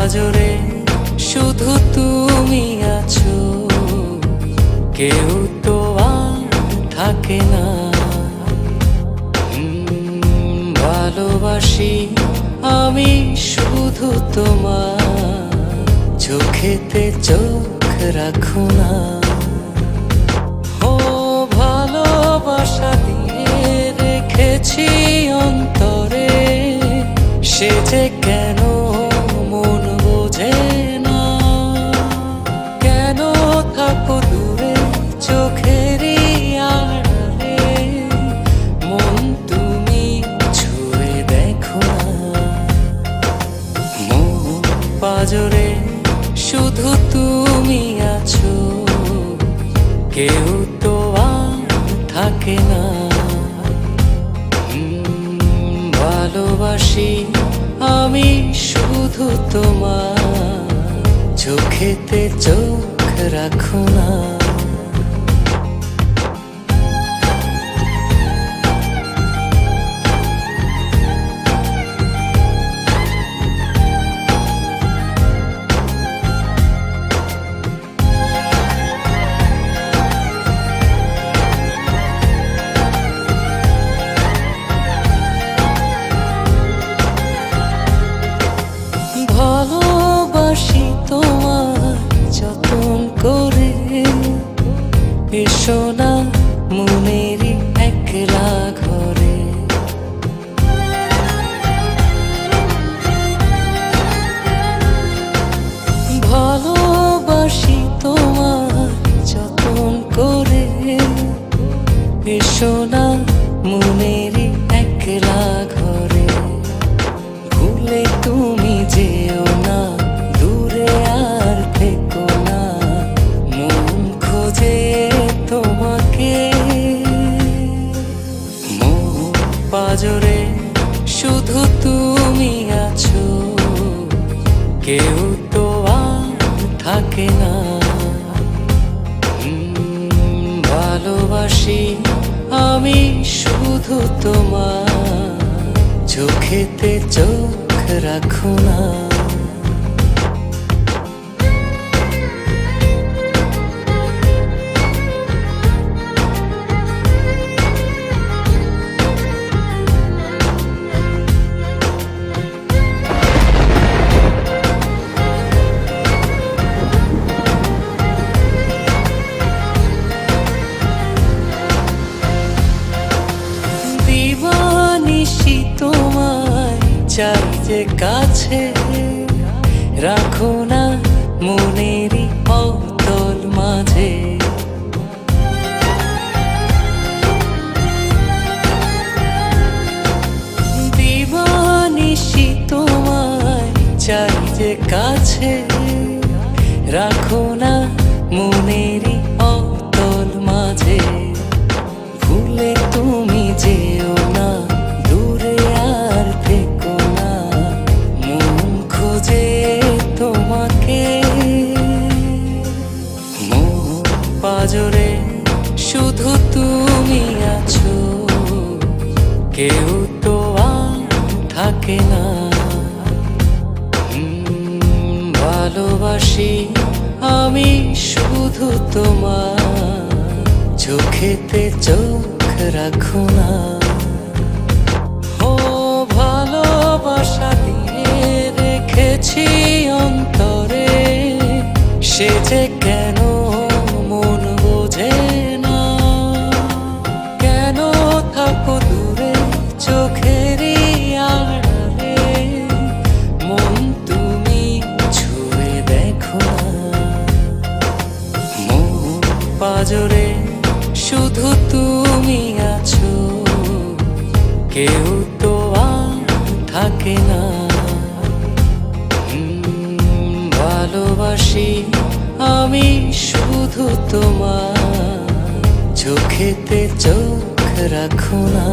পাজরে শুধু তুমি আছো, কেউ তো আর থাকে না। ভালোবাসি আমি শুধু তোমার, চোখেতে চোখ রাখো না। ও ভালোবাসা দিয়ে রেখেছি অন্তরে, সে যে কেন মন বোঝে না। কেন থাকো দূরে চোখেরই আড়ালে, মন তুমি ছুঁয়ে দেখো না। মন পাজরে শুধু তুমি আছো, কেউ তো আর থাকে না। ভালোবাসি আমি শুধু তোমার, চোখেতে চোখ রাখো না। ভালোবাসি তোমার যতন করে, এসো না মনেরই একলা ঘরে। ভালোবাসি তোমার যতন করে, এসো না মনেরই একলা ঘরে। ভুলে তুমি যেও না, দূরে আর থেকো না, মন খোঁজে তোমাকে। মন পাজরে শুধু তুমি আছো, কেউ তো আর থাকে না। ভালোবাসি আমি শুধু তোমার, চোখেতে চোখ রাখো না। দিবানিশি তোমায় চাই যে কাছে, রাখো না মনেরই অতল মাঝে। দিবানিশি তোমায় চাই যে কাছে, রাখো না মনেরই অতল মাঝে। ভুলে তুমি যেও না, দূরে আর থেকো না, মন খোঁজে তোমাকে। মন পাজরে শুধু তুমি আছো, কেউ তো আর থাকে না। ভালোবাসি আমি শুধু তোমার, চোখেতে চোখ রাখো না। ও ভালোবাসা দিয়ে রেখেছি অন্তরে, সে যে কেন মন বোঝে না। কেন থাকো দূরে চোখেরই আড়ালে, মন তুমি ছুঁয়ে দেখো না। মন পাজরে শুধু তুমি আছো, কেউ তো আর থাকে না। ভালোবাসি আমি শুধু তোমার, চোখেতে চোখ রাখো না।